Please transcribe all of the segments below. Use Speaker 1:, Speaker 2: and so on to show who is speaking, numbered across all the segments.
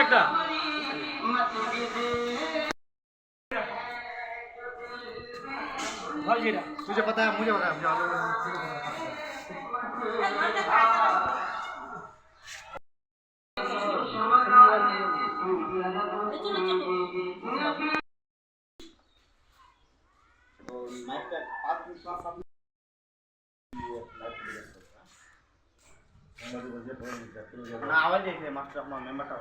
Speaker 1: একটা
Speaker 2: तुझे पता है मुझे पता है आवाज देखिए मास्टर अपना मेंबरটা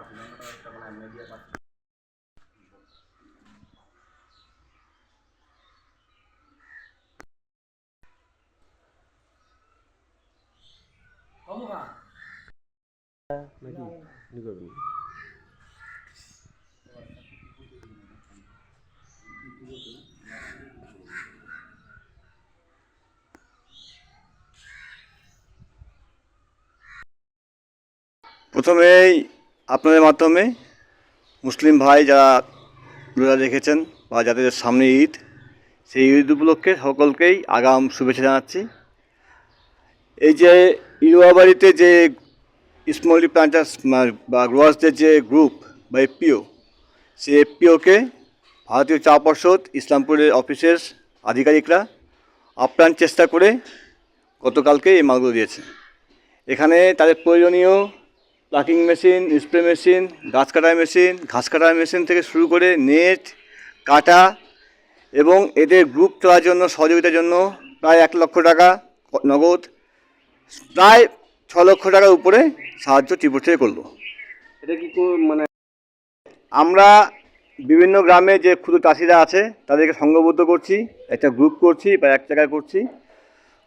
Speaker 2: মানে মিডিয়া পার্ট
Speaker 1: কমুকা
Speaker 3: নাকি নি করবেন
Speaker 4: প্রথমেই আপনাদের মাধ্যমে মুসলিম ভাই যারা রোজা রেখেছেন বা যাদের সামনে ঈদ, সেই ঈদ উপলক্ষে সকলকেই আগাম শুভেচ্ছা জানাচ্ছি। এই যে ইউয়াবাড়িতে যে স্মল প্লান্টার্স বা গ্রোয়ার্সদের যে গ্রুপ বা এফপিও, সেই এফপিওকে ভারতীয় চা পর্ষদ ইসলামপুরের অফিসের আধিকারিকরা আপ্রাণ চেষ্টা করে গতকালকে এই মালগুলো দিয়েছে। এখানে তাদের প্রয়োজনীয় প্লাকিং মেশিন, স্প্রে মেশিন, ঘাস কাটার মেশিন থেকে শুরু করে নেট, কাটা এবং এদের গ্রুপ চলার জন্য সহযোগিতার জন্য প্রায় 1 লক্ষ টাকা নগদ, প্রায় 6 লক্ষ টাকার উপরে সাহায্য ত্রিপুরা থেকে করলো।
Speaker 3: এটা কি মানে
Speaker 4: আমরা বিভিন্ন গ্রামে যে ক্ষুদ্র চাষিরা আছে তাদেরকে সংঘবদ্ধ করছি, একটা গ্রুপ করছি বা এক জায়গায় করছি,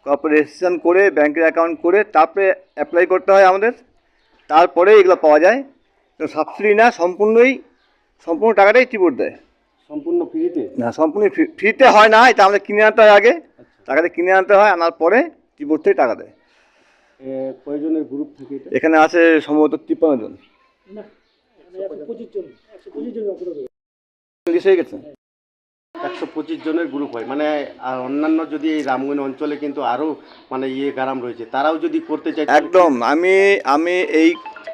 Speaker 4: তারপরে রেজিস্ট্রেশন করে ব্যাংকের অ্যাকাউন্ট করে তারপরে অ্যাপ্লাই করতে হয় আমাদের, তারপরে এগুলো পাওয়া যায়। তো সাবসিডি না, সম্পূর্ণ টাকাটাই ত্রিপুরা দেয়।
Speaker 3: সম্পূর্ণ ফ্রিতে?
Speaker 4: না, সম্পূর্ণ ফ্রিতে হয় না, এটা আমাদের কিনে আনতে হয় আগে। টাকাটা কিনে আনতে হয়, আনার পরে ত্রিপুরা থেকে টাকা দেয়।
Speaker 3: কয়জনের গ্রুপ থাকে?
Speaker 4: এখানে আছে সম্ভবত 53 জন।
Speaker 3: 125 জনের গ্রুপ হয় মানে। আর অন্যান্য যদি এই রামগঞ্জ অঞ্চলে কিন্তু আরও মানে গ্রাম রয়েছে, তারাও যদি করতে চায়
Speaker 4: একদম। আমি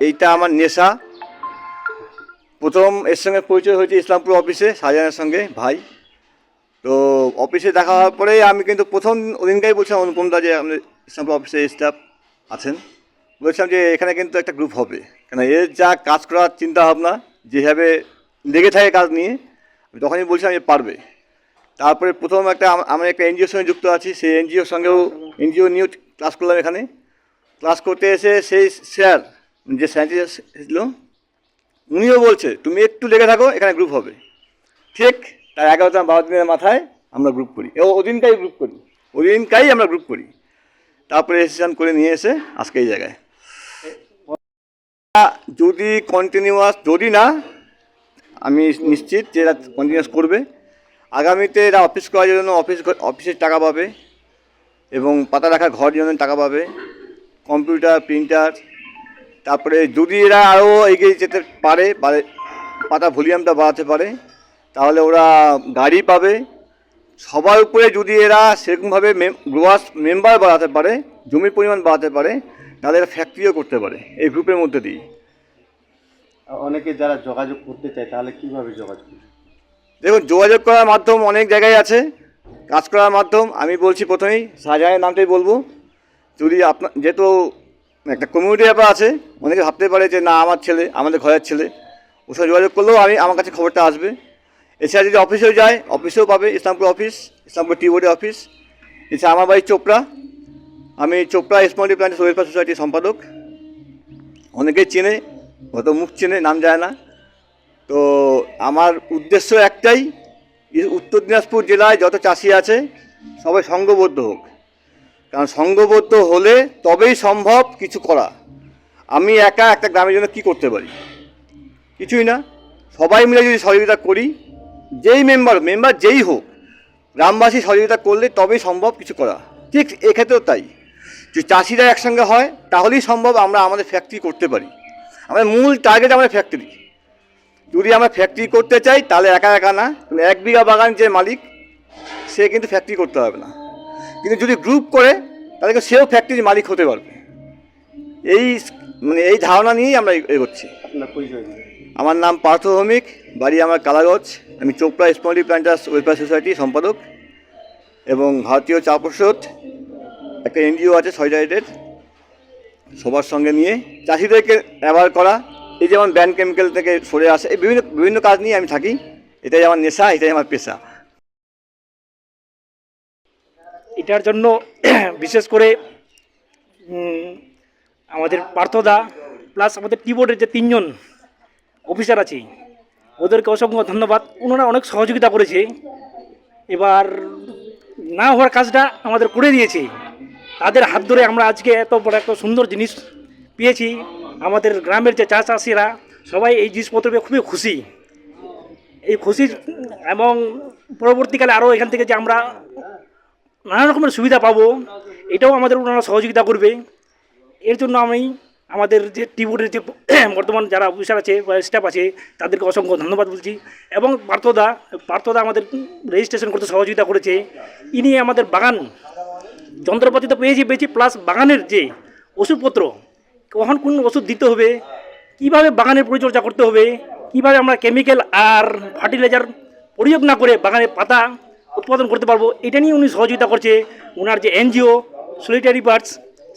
Speaker 4: এইটা আমার নেশা। প্রথম এর সঙ্গে পরিচয় হয়েছে ইসলামপুর অফিসে শাহজাহানের সঙ্গে ভাই। তো অফিসে দেখা হওয়ার পরেই আমি কিন্তু প্রথম ওদিনকাই বলছিলাম অনুপমদা যে আমাদের ইসলামপুর অফিসে স্টাফ আছেন, বলছিলাম যে এখানে কিন্তু একটা গ্রুপ হবে, কেন এর যা কাজ করার চিন্তা ভাবনা, যেভাবে লেগে থাকে কাজ নিয়ে, আমি তখনই বলছিলাম যে পারবে। তারপরে প্রথম আমি একটা এনজিওর সঙ্গে যুক্ত আছি, সেই এনজিও নিয়েও ক্লাস করলাম। এখানে ক্লাস করতে এসে সেই স্যার যে সায়েন্টিস্ট ছিল উনিও বলছে তুমি একটু লেগে থাকো, এখানে গ্রুপ হবে। ঠিক তার 11-12 দিনের মাথায় আমরা গ্রুপ করি, ওদিনকাই আমরা গ্রুপ করি। তারপরে রেজিস্ট্রেশন করে নিয়ে এসে আজকে এই জায়গায়। যদি কন্টিনিউয়াস, যদি না, আমি নিশ্চিত যে এরা কন্টিনিউয়াস করবে। আগামীতে এরা অফিস করার জন্য অফিসের টাকা পাবে এবং পাতা রাখার ঘর জন্য টাকা পাবে, কম্পিউটার, প্রিন্টার। তারপরে যদি এরা আরও এগিয়ে যেতে পারে, পাতা ভলিউমটা বাড়াতে পারে, তাহলে ওরা গাড়ি পাবে। সবার উপরে যদি এরা সেরকমভাবে গ্রোয়ার্স মেম্বার বাড়াতে পারে, জমির পরিমাণ বাড়াতে পারে, তাহলে এরা ফ্যাক্টরিও করতে পারে এই গ্রুপের মধ্যে দিয়ে।
Speaker 3: অনেকে যারা যোগাযোগ করতে চায় তাহলে কীভাবে যোগাযোগ করবে?
Speaker 4: দেখুন, যোগাযোগ করার মাধ্যম অনেক জায়গায় আছে, কাজ করার মাধ্যম। আমি বলছি প্রথমেই শাহজাহানের নামটাই বলবো। যদি যেহেতু একটা কমিউনিটি ব্যাপার আছে, অনেকে ভাবতে পারে যে না আমার ছেলে, আমাদের ঘরের ছেলে, ওর সঙ্গে যোগাযোগ করলেও আমার কাছে খবরটা আসবে। এছাড়া যদি অফিসেও যায়, অফিসেও পাবে, ইসলামপুর অফিস, ইসলামপুর টি বোর্ডের অফিস। এছাড়া আমার বাড়ি চোপড়া, আমি চোপড়া স্মল প্লান্টার্স ওয়েলফেয়ার সোসাইটির সম্পাদক। অনেকেই চেনে, হয়তো মুখ চেনে, নাম যায় না। তো আমার উদ্দেশ্য একটাই, উত্তর দিনাজপুর জেলায় যত চাষি আছে সবাই সংঘবদ্ধ হোক, কারণ সংঘবদ্ধ হলে তবেই সম্ভব কিছু করা। আমি একা একটা গ্রামের জন্য কী করতে পারি? কিছুই না। সবাই মিলে যদি সহযোগিতা করি, যেই মেম্বার যেই হোক, গ্রামবাসী সহযোগিতা করলে তবেই সম্ভব কিছু করা। ঠিক এক্ষেত্রেও তাই, যদি চাষিরা একসঙ্গে হয় তাহলেই সম্ভব আমরা আমাদের ফ্যাক্টরি করতে পারি। আমাদের মূল টার্গেট আমাদের ফ্যাক্টরি। যদি আমরা ফ্যাক্টরি করতে চাই তাহলে একা না, 1 বিঘা বাগান যে মালিক সে কিন্তু ফ্যাক্টরি করতে হবে না, কিন্তু যদি গ্রুপ করে তাহলে সেও ফ্যাক্টরির মালিক হতে পারবে। এই ধারণা নিয়েই আমরা এগোচ্ছি।
Speaker 3: আপনার পরিচয়
Speaker 4: আমার নাম পার্থ ভৌমিক, বাড়ি আমার কালাগঞ্জ। আমি Chopra small planters welfare society সম্পাদক এবং ভারতীয় চা পরিষদ একটা এনজিও আছে সলিডারিটির, সবার সঙ্গে নিয়ে চাষিদেরকে অ্যাওয়ার করা, এই যেমন ব্যান কেমিক্যাল থেকে সরে আসে, এই বিভিন্ন বিভিন্ন কাজ নিয়ে আমি থাকি। এটাই আমার নেশা, এটাই আমার পেশা।
Speaker 1: এটার জন্য বিশেষ করে আমাদের পার্থদা প্লাস আমাদের টিবোর্ডের যে 3 জন অফিসার আছে ওদেরকে অসংখ্য ধন্যবাদ। ওনারা অনেক সহযোগিতা করেছে, এবার না হওয়ার কাজটা আমাদের করে দিয়েছে। তাদের হাত ধরে আমরা আজকে এত বড় একটা সুন্দর জিনিস পেয়েছি। আমাদের গ্রামের যে চাষিরা সবাই এই জিনিসপত্র পেয়ে খুবই খুশি। এই খুশি এবং পরবর্তীকালে আরও এখান থেকে যে আমরা নানা রকমের সুবিধা পাবো, এটাও আমাদের ওনারা সহযোগিতা করবে। এর জন্য আমি আমাদের যে টিবোর্ডের যে বর্তমান যারা অফিসার আছে বা স্টাফ আছে তাদেরকে অসংখ্য ধন্যবাদ বলছি। এবং পার্থদা আমাদের রেজিস্ট্রেশন করতে সহযোগিতা করেছে। ইনি আমাদের বাগান যন্ত্রপাতি তো পেয়েছি প্লাস বাগানের যে ওষুধপত্র, কখন কোন ওষুধ দিতে হবে, কিভাবে বাগানের পরিচর্যা করতে হবে, কিভাবে আমরা কেমিক্যাল আর ফার্টিলাইজার প্রয়োগ না করে বাগানের পাতা উৎপাদন করতে পারবো, এটা নিয়ে উনি সহযোগিতা করছে। ওনার যে এনজিও সলিডারি বার্ডস,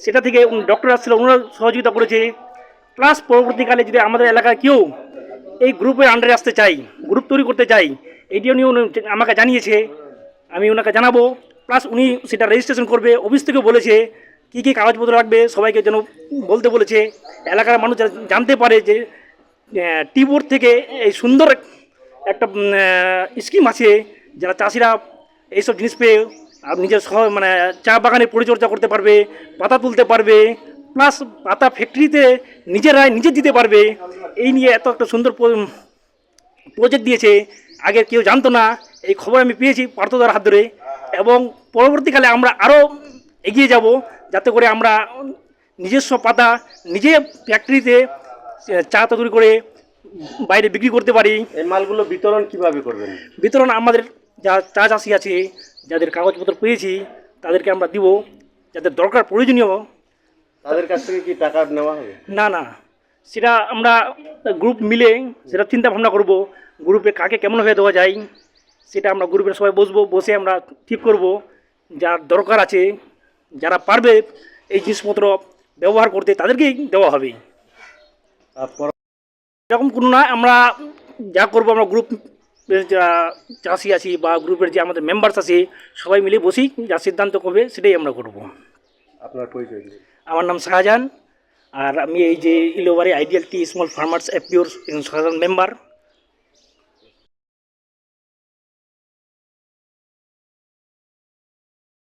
Speaker 1: সেটা থেকে ডক্টর আসছিল, ওনারা সহযোগিতা করেছে। প্লাস পরবর্তীকালে যদি আমাদের এলাকায় কেউ এই গ্রুপের আন্ডারে আসতে চাই, গ্রুপ তৈরি করতে চাই, এটিও নিয়ে উনি আমাকে জানিয়েছে, আমি ওনাকে জানাবো। প্লাস উনি সেটা রেজিস্ট্রেশন করবে। অফিস থেকে বলেছে কী কী কাগজপত্র লাগবে সবাইকে যেন বলতে বলেছে, এলাকার মানুষ জানতে পারে যে টিবোর্ড থেকে এই সুন্দর একটা স্কিম আছে, যারা চাষিরা এইসব জিনিস পেয়ে নিজের মানে চা বাগানে পরিচর্যা করতে পারবে, পাতা তুলতে পারবে, প্লাস পাতা ফ্যাক্টরিতে নিজেরাই নিজে দিতে পারবে। এই নিয়ে এত একটা সুন্দর প্রজেক্ট দিয়েছে, আগে কেউ জানতো না। এই খবর আমি পেয়েছি পার্থদার হাত ধরে, এবং পরবর্তীকালে আমরা আরও এগিয়ে যাব যাতে করে আমরা নিজস্ব পাতা নিজে ফ্যাক্টরিতে চা তৈরি করে বাইরে বিক্রি করতে পারি।
Speaker 3: এই মালগুলো বিতরণ কিভাবে করবেন?
Speaker 1: বিতরণ আমাদের যা চা চাষি আছে, যাদের কাগজপত্র পেয়েছি তাদেরকে আমরা দিব, যাদের দরকার প্রয়োজনীয়।
Speaker 3: তাদের কাছ থেকে কি টাকা নেওয়া হবে?
Speaker 1: না, সেটা আমরা গ্রুপ মিলে সেটা চিন্তা ভাবনা করব, গ্রুপে কাকে কেমনভাবে দেওয়া যায় সেটা আমরা গ্রুপের সবাই বসে আমরা ঠিক করব। যার দরকার আছে, যারা পারবে এই জিনিসপত্র ব্যবহার করতে, তাদেরকেই দেওয়া হবে। এরকম কোনো না, আমরা যা করবো আমরা গ্রুপ যা চাষি আছি বা গ্রুপের যে আমাদের মেম্বার্স আছে সবাই মিলে বসি, যা সিদ্ধান্ত করবে সেটাই আমরা করব।
Speaker 3: আপনার পরিচয়?
Speaker 1: আমার নাম শাহজাহান, আর আমি এই যে ইলোবারি আইডিয়াল টি স্মল ফার্মার্স এফপিওর সাধারণ মেম্বার।